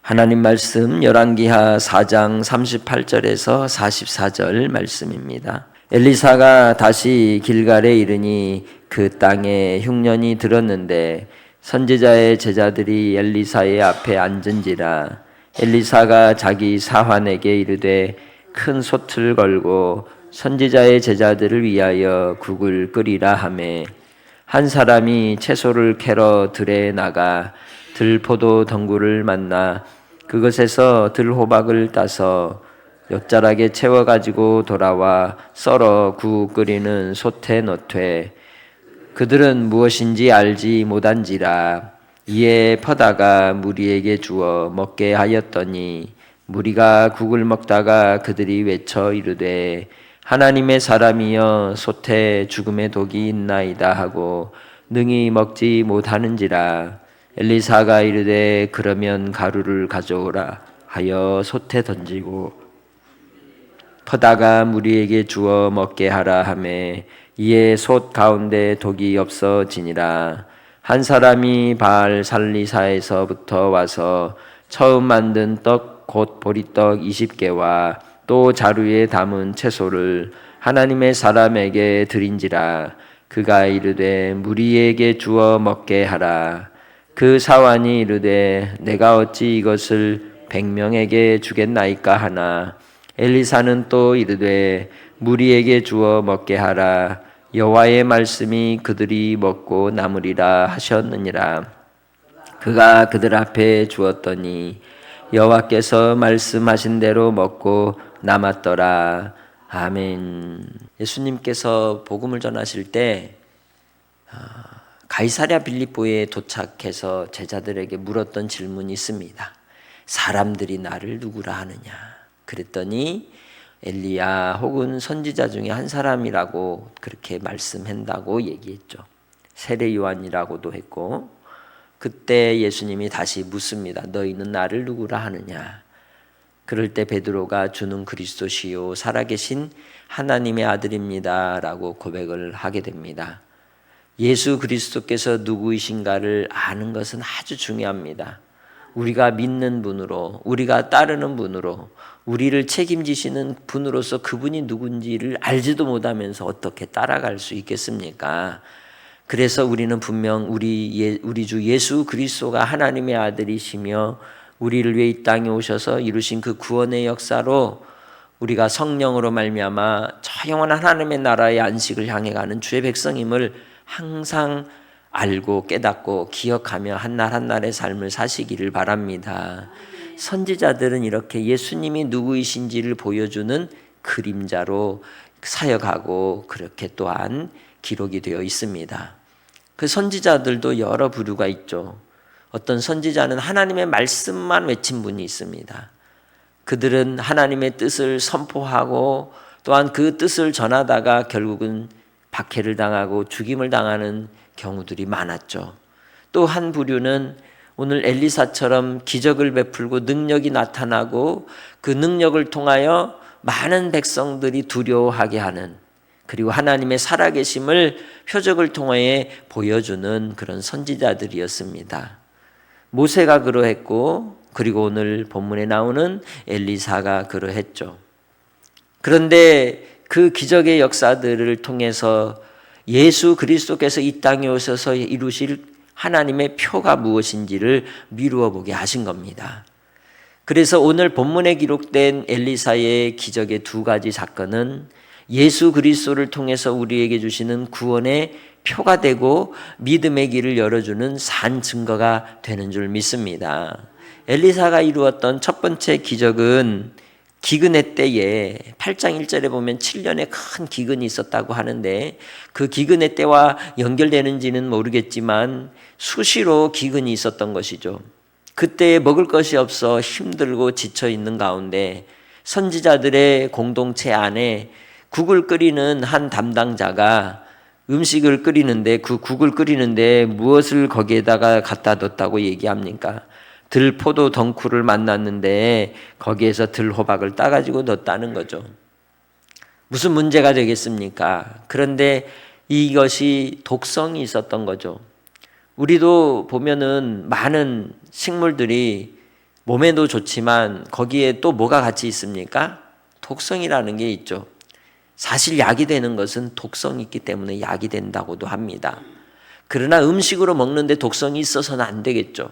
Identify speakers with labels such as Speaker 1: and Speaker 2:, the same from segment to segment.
Speaker 1: 하나님 말씀 열왕기하 4장 38절에서 44절 말씀입니다. 엘리사가 다시 길갈에 이르니 그 땅에 흉년이 들었는데 선지자의 제자들이 엘리사의 앞에 앉은지라. 엘리사가 자기 사환에게 이르되 큰 솥을 걸고 선지자의 제자들을 위하여 국을 끓이라 하매 한 사람이 채소를 캐러 들에 나가 들포도 덩굴을 만나 그것에서 들호박을 따서 엿자락에 채워가지고 돌아와 썰어 국 끓이는 솥에 넣되 그들은 무엇인지 알지 못한지라. 이에 퍼다가 무리에게 주어 먹게 하였더니 무리가 국을 먹다가 그들이 외쳐 이르되 하나님의 사람이여 솥에 죽음의 독이 있나이다 하고 능히 먹지 못하는지라. 엘리사가 이르되 그러면 가루를 가져오라 하여 솥에 던지고 퍼다가 무리에게 주어 먹게 하라 하매 이에 솥 가운데 독이 없어지니라. 한 사람이 바알 살리사에서부터 와서 처음 만든 떡 곧 보리떡 20개와 또 자루에 담은 채소를 하나님의 사람에게 드린지라. 그가 이르되 무리에게 주어 먹게 하라. 그 사환이 이르되 내가 어찌 이것을 100명에게 주겠나이까 하나 엘리사는 또 이르되 무리에게 주어 먹게 하라. 여호와의 말씀이 그들이 먹고 남으리라 하셨느니라. 그가 그들 앞에 주었더니 여호와께서 말씀하신 대로 먹고 남았더라. 아멘. 예수님께서 복음을 전하실 때 가이사랴 빌립보에 도착해서 제자들에게 물었던 질문이 있습니다. 사람들이 나를 누구라 하느냐? 그랬더니 엘리야 혹은 선지자 중에 한 사람이라고 그렇게 말씀한다고 얘기했죠. 세례 요한이라고도 했고, 그때 예수님이 다시 묻습니다. 너희는 나를 누구라 하느냐? 그럴 때 베드로가 주는 그리스도시요 살아계신 하나님의 아들입니다 라고 고백을 하게 됩니다. 예수 그리스도께서 누구이신가를 아는 것은 아주 중요합니다. 우리가 믿는 분으로, 우리가 따르는 분으로, 우리를 책임지시는 분으로서 그분이 누군지를 알지도 못하면서 어떻게 따라갈 수 있겠습니까? 그래서 우리는 분명 우리 주 예수 그리스도가 하나님의 아들이시며 우리를 위해 이 땅에 오셔서 이루신 그 구원의 역사로 우리가 성령으로 말미암아 저 영원한 하나님의 나라의 안식을 향해 가는 주의 백성임을 항상 알고 깨닫고 기억하며 한날 한날의 삶을 사시기를 바랍니다. 선지자들은 이렇게 예수님이 누구이신지를 보여주는 그림자로 사역하고 그렇게 또한 기록이 되어 있습니다. 그 선지자들도 여러 부류가 있죠. 어떤 선지자는 하나님의 말씀만 외친 분이 있습니다. 그들은 하나님의 뜻을 선포하고 또한 그 뜻을 전하다가 결국은 박해를 당하고 죽임을 당하는 경우들이 많았죠. 또 한 부류는 오늘 엘리사처럼 기적을 베풀고 능력이 나타나고 그 능력을 통하여 많은 백성들이 두려워하게 하는, 그리고 하나님의 살아계심을 표적을 통해 보여주는 그런 선지자들이었습니다. 모세가 그러했고, 그리고 오늘 본문에 나오는 엘리사가 그러했죠. 그런데 그 기적의 역사들을 통해서 예수 그리스도께서 이 땅에 오셔서 이루실 하나님의 표가 무엇인지를 미루어 보게 하신 겁니다. 그래서 오늘 본문에 기록된 엘리사의 기적의 두 가지 사건은 예수 그리스도를 통해서 우리에게 주시는 구원의 표가 되고 믿음의 길을 열어주는 산 증거가 되는 줄 믿습니다. 엘리사가 이루었던 첫 번째 기적은 기근의 때에 8장 1절에 보면 7년의 큰 기근이 있었다고 하는데 그 기근의 때와 연결되는지는 모르겠지만 수시로 기근이 있었던 것이죠. 그때 먹을 것이 없어 힘들고 지쳐 있는 가운데 선지자들의 공동체 안에 국을 끓이는 한 담당자가 음식을 끓이는데 그 국을 끓이는데 무엇을 거기에다가 갖다 뒀다고 얘기합니까? 들포도 덩쿨을 만났는데 거기에서 들호박을 따가지고 넣었다는 거죠. 무슨 문제가 되겠습니까? 그런데 이것이 독성이 있었던 거죠. 우리도 보면은 많은 식물들이 몸에도 좋지만 거기에 또 뭐가 같이 있습니까? 독성이라는 게 있죠. 사실 약이 되는 것은 독성이 있기 때문에 약이 된다고도 합니다. 그러나 음식으로 먹는데 독성이 있어서는 안 되겠죠.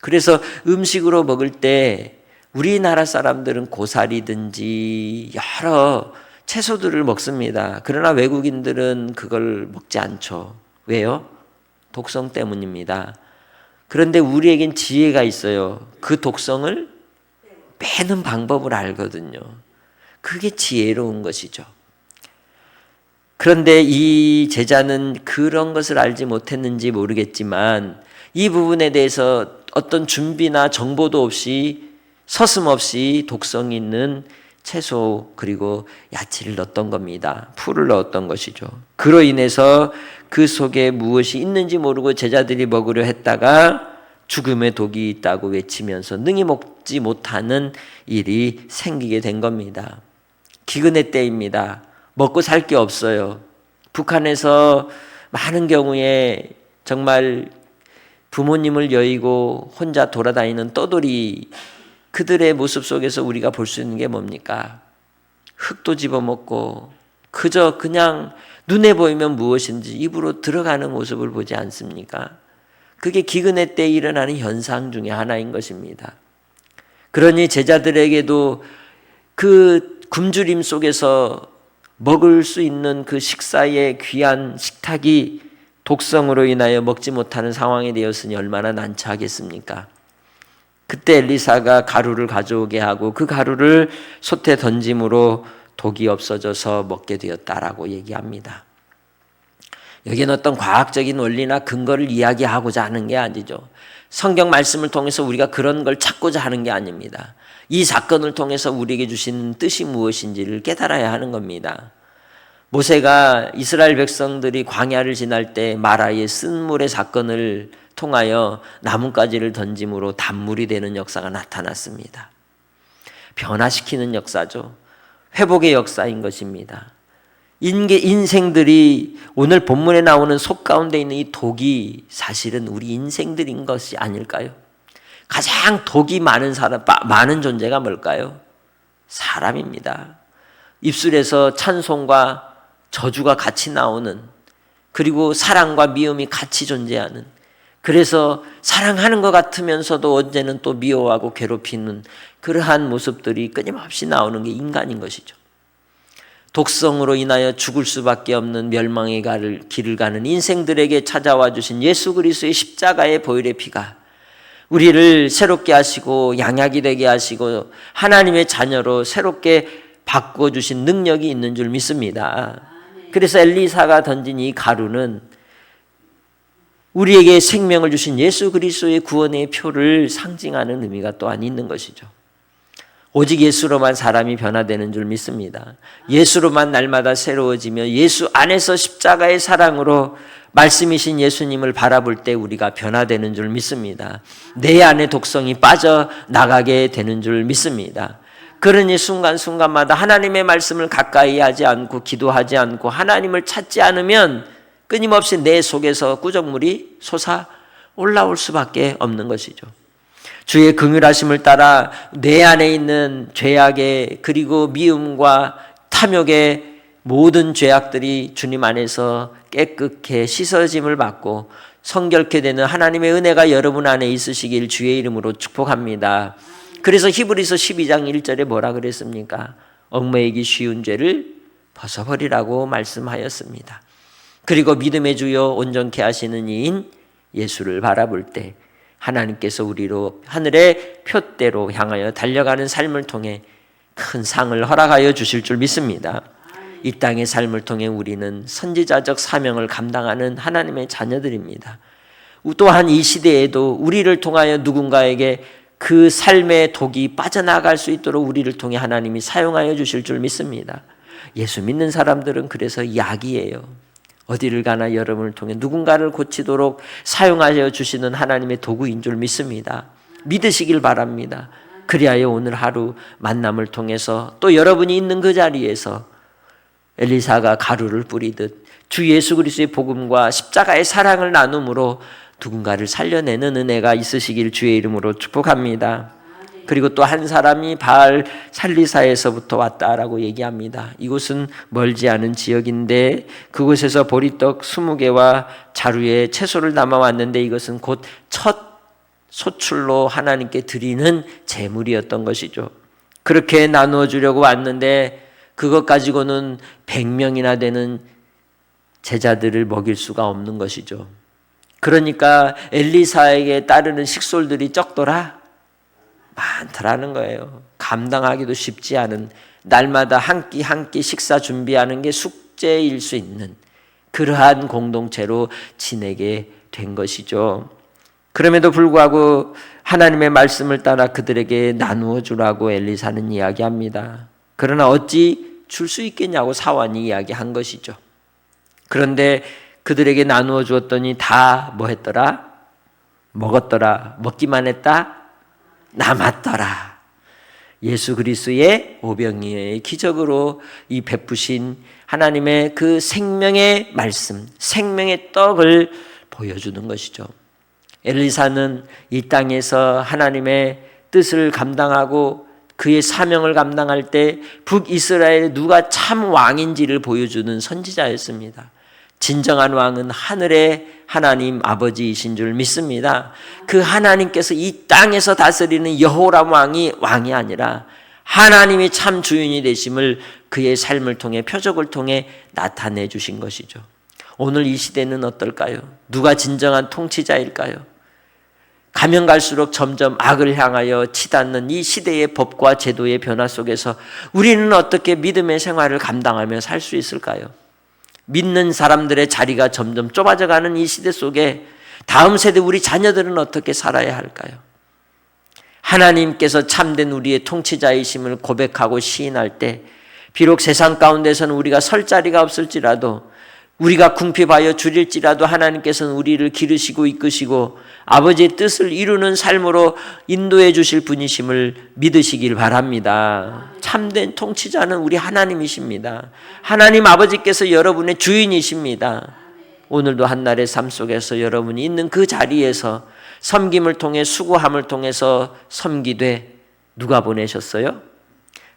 Speaker 1: 그래서 음식으로 먹을 때 우리나라 사람들은 고사리든지 여러 채소들을 먹습니다. 그러나 외국인들은 그걸 먹지 않죠. 왜요? 독성 때문입니다. 그런데 우리에겐 지혜가 있어요. 그 독성을 빼는 방법을 알거든요. 그게 지혜로운 것이죠. 그런데 이 제자는 그런 것을 알지 못했는지 모르겠지만 이 부분에 대해서 어떤 준비나 정보도 없이 서슴없이 독성 있는 채소 그리고 야채를 넣었던 겁니다. 풀을 넣었던 것이죠. 그로 인해서 그 속에 무엇이 있는지 모르고 제자들이 먹으려 했다가 죽음의 독이 있다고 외치면서 능히 먹지 못하는 일이 생기게 된 겁니다. 기근의 때입니다. 먹고 살 게 없어요. 북한에서 많은 경우에 정말 부모님을 여의고 혼자 돌아다니는 떠돌이 그들의 모습 속에서 우리가 볼 수 있는 게 뭡니까? 흙도 집어먹고 그저 그냥 눈에 보이면 무엇인지 입으로 들어가는 모습을 보지 않습니까? 그게 기근의 때 일어나는 현상 중에 하나인 것입니다. 그러니 제자들에게도 그 굶주림 속에서 먹을 수 있는 그 식사의 귀한 식탁이 독성으로 인하여 먹지 못하는 상황이 되었으니 얼마나 난처하겠습니까? 그때 엘리사가 가루를 가져오게 하고 그 가루를 솥에 던짐으로 독이 없어져서 먹게 되었다라고 얘기합니다. 여기는 어떤 과학적인 원리나 근거를 이야기하고자 하는 게 아니죠. 성경 말씀을 통해서 우리가 그런 걸 찾고자 하는 게 아닙니다. 이 사건을 통해서 우리에게 주신 뜻이 무엇인지를 깨달아야 하는 겁니다. 모세가 이스라엘 백성들이 광야를 지날 때 마라의 쓴물의 사건을 통하여 나뭇가지를 던짐으로 단물이 되는 역사가 나타났습니다. 변화시키는 역사죠. 회복의 역사인 것입니다. 인생들이 오늘 본문에 나오는 속 가운데 있는 이 독이 사실은 우리 인생들인 것이 아닐까요? 가장 독이 많은 많은 존재가 뭘까요? 사람입니다. 입술에서 찬송과 저주가 같이 나오는, 그리고 사랑과 미움이 같이 존재하는, 그래서 사랑하는 것 같으면서도 언제는 또 미워하고 괴롭히는 그러한 모습들이 끊임없이 나오는 게 인간인 것이죠. 독성으로 인하여 죽을 수밖에 없는 멸망의 길을 가는 인생들에게 찾아와 주신 예수 그리스도의 십자가의 보혈의 피가 우리를 새롭게 하시고 양약이 되게 하시고 하나님의 자녀로 새롭게 바꿔주신 능력이 있는 줄 믿습니다. 그래서 엘리사가 던진 이 가루는 우리에게 생명을 주신 예수 그리스도의 구원의 표를 상징하는 의미가 또한 있는 것이죠. 오직 예수로만 사람이 변화되는 줄 믿습니다. 예수로만 날마다 새로워지며 예수 안에서 십자가의 사랑으로 말씀이신 예수님을 바라볼 때 우리가 변화되는 줄 믿습니다. 내 안에 독성이 빠져나가게 되는 줄 믿습니다. 그러니 순간순간마다 하나님의 말씀을 가까이 하지 않고 기도하지 않고 하나님을 찾지 않으면 끊임없이 내 속에서 꾸정물이 솟아 올라올 수밖에 없는 것이죠. 주의 긍휼하심을 따라 내 안에 있는 죄악의 그리고 미움과 탐욕의 모든 죄악들이 주님 안에서 깨끗게 씻어짐을 받고 성결케 되는 하나님의 은혜가 여러분 안에 있으시길 주의 이름으로 축복합니다. 그래서 히브리서 12장 1절에 뭐라 그랬습니까? 얽매이기 쉬운 죄를 벗어버리라고 말씀하였습니다. 그리고 믿음의 주요 온전케 하시는 이인 예수를 바라볼 때 하나님께서 우리로 하늘의 표대로 향하여 달려가는 삶을 통해 큰 상을 허락하여 주실 줄 믿습니다. 이 땅의 삶을 통해 우리는 선지자적 사명을 감당하는 하나님의 자녀들입니다. 또한 이 시대에도 우리를 통하여 누군가에게 그 삶의 독이 빠져나갈 수 있도록 우리를 통해 하나님이 사용하여 주실 줄 믿습니다. 예수 믿는 사람들은 그래서 약이에요. 어디를 가나 여러분을 통해 누군가를 고치도록 사용하여 주시는 하나님의 도구인 줄 믿습니다. 믿으시길 바랍니다. 그리하여 오늘 하루 만남을 통해서 또 여러분이 있는 그 자리에서 엘리사가 가루를 뿌리듯 주 예수 그리스도의 복음과 십자가의 사랑을 나눔으로 누군가를 살려내는 은혜가 있으시길 주의 이름으로 축복합니다. 그리고 또 한 사람이 바알 살리사에서부터 왔다라고 얘기합니다. 이곳은 멀지 않은 지역인데 그곳에서 보리떡 20개와 자루에 채소를 담아왔는데 이것은 곧 첫 소출로 하나님께 드리는 제물이었던 것이죠. 그렇게 나누어 주려고 왔는데 그것 가지고는 100명이나 되는 제자들을 먹일 수가 없는 것이죠. 그러니까 엘리사에게 따르는 식솔들이 적더라 많더라는 거예요. 감당하기도 쉽지 않은, 날마다 한 끼 한 끼 식사 준비하는 게 숙제일 수 있는 그러한 공동체로 지내게 된 것이죠. 그럼에도 불구하고 하나님의 말씀을 따라 그들에게 나누어 주라고 엘리사는 이야기합니다. 그러나 어찌 줄 수 있겠냐고 사환이 이야기한 것이죠. 그런데 그들에게 나누어 주었더니 다 뭐 했더라? 먹었더라. 먹기만 했다? 남았더라. 예수 그리스도의 오병이의 기적으로 이 베푸신 하나님의 그 생명의 말씀, 생명의 떡을 보여주는 것이죠. 엘리사는 이 땅에서 하나님의 뜻을 감당하고 그의 사명을 감당할 때 북이스라엘에 누가 참 왕인지를 보여주는 선지자였습니다. 진정한 왕은 하늘의 하나님 아버지이신 줄 믿습니다. 그 하나님께서 이 땅에서 다스리는 여호람 왕이 왕이 아니라 하나님이 참 주인이 되심을 그의 삶을 통해, 표적을 통해 나타내 주신 것이죠. 오늘 이 시대는 어떨까요? 누가 진정한 통치자일까요? 가면 갈수록 점점 악을 향하여 치닫는 이 시대의 법과 제도의 변화 속에서 우리는 어떻게 믿음의 생활을 감당하며 살 수 있을까요? 믿는 사람들의 자리가 점점 좁아져가는 이 시대 속에 다음 세대 우리 자녀들은 어떻게 살아야 할까요? 하나님께서 참된 우리의 통치자이심을 고백하고 시인할 때 비록 세상 가운데서는 우리가 설 자리가 없을지라도, 우리가 궁핍하여 줄일지라도 하나님께서는 우리를 기르시고 이끄시고 아버지의 뜻을 이루는 삶으로 인도해 주실 분이심을 믿으시길 바랍니다. 참된 통치자는 우리 하나님이십니다. 하나님 아버지께서 여러분의 주인이십니다. 오늘도 한날의 삶 속에서 여러분이 있는 그 자리에서 섬김을 통해, 수고함을 통해서 섬기되 누가 보내셨어요?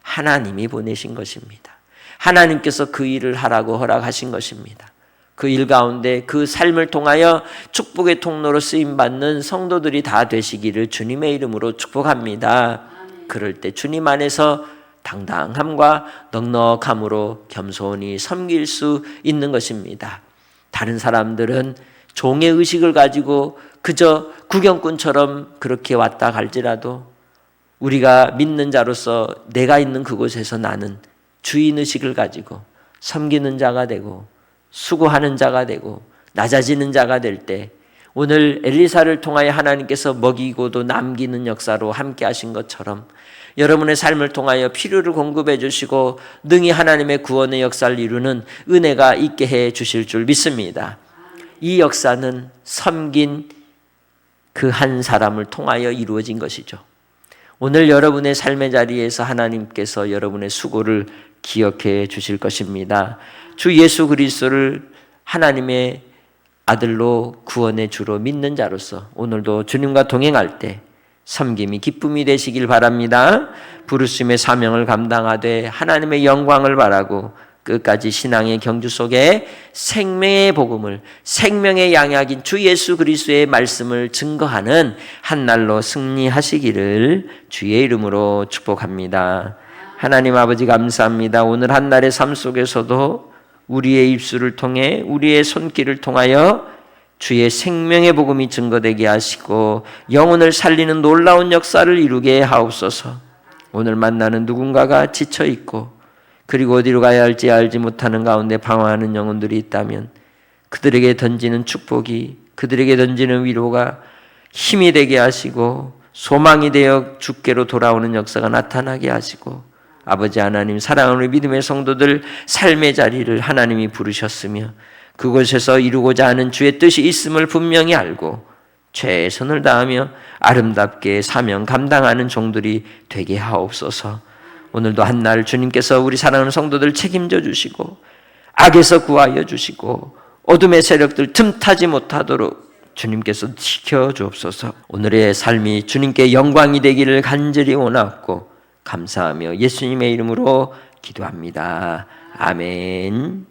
Speaker 1: 하나님이 보내신 것입니다. 하나님께서 그 일을 하라고 허락하신 것입니다. 그 일 가운데 그 삶을 통하여 축복의 통로로 쓰임받는 성도들이 다 되시기를 주님의 이름으로 축복합니다. 그럴 때 주님 안에서 당당함과 넉넉함으로 겸손히 섬길 수 있는 것입니다. 다른 사람들은 종의 의식을 가지고 그저 구경꾼처럼 그렇게 왔다 갈지라도 우리가 믿는 자로서 내가 있는 그곳에서 나는 주인의식을 가지고 섬기는 자가 되고 수고하는 자가 되고 낮아지는 자가 될 때 오늘 엘리사를 통하여 하나님께서 먹이고도 남기는 역사로 함께 하신 것처럼 여러분의 삶을 통하여 필요를 공급해 주시고 능히 하나님의 구원의 역사를 이루는 은혜가 있게 해 주실 줄 믿습니다. 이 역사는 섬긴 그 한 사람을 통하여 이루어진 것이죠. 오늘 여러분의 삶의 자리에서 하나님께서 여러분의 수고를 기억해 주실 것입니다. 주 예수 그리스도를 하나님의 아들로 구원의 주로 믿는 자로서 오늘도 주님과 동행할 때 섬김이 기쁨이 되시길 바랍니다. 부르심의 사명을 감당하되 하나님의 영광을 바라고 끝까지 신앙의 경주 속에 생명의 복음을, 생명의 양약인 주 예수 그리스도의 말씀을 증거하는 한 날로 승리하시기를 주의 이름으로 축복합니다. 하나님 아버지 감사합니다. 오늘 한 날의 삶 속에서도 우리의 입술을 통해, 우리의 손길을 통하여 주의 생명의 복음이 증거되게 하시고 영혼을 살리는 놀라운 역사를 이루게 하옵소서. 오늘 만나는 누군가가 지쳐있고 그리고 어디로 가야 할지 알지 못하는 가운데 방황하는 영혼들이 있다면 그들에게 던지는 축복이, 그들에게 던지는 위로가 힘이 되게 하시고 소망이 되어 주께로 돌아오는 역사가 나타나게 하시고, 아버지 하나님, 사랑하는 우리 믿음의 성도들 삶의 자리를 하나님이 부르셨으며 그곳에서 이루고자 하는 주의 뜻이 있음을 분명히 알고 최선을 다하며 아름답게 사명 감당하는 종들이 되게 하옵소서. 오늘도 한날 주님께서 우리 사랑하는 성도들 책임져 주시고 악에서 구하여 주시고 어둠의 세력들 틈타지 못하도록 주님께서 지켜주옵소서. 오늘의 삶이 주님께 영광이 되기를 간절히 원하고 감사하며 예수님의 이름으로 기도합니다. 아멘.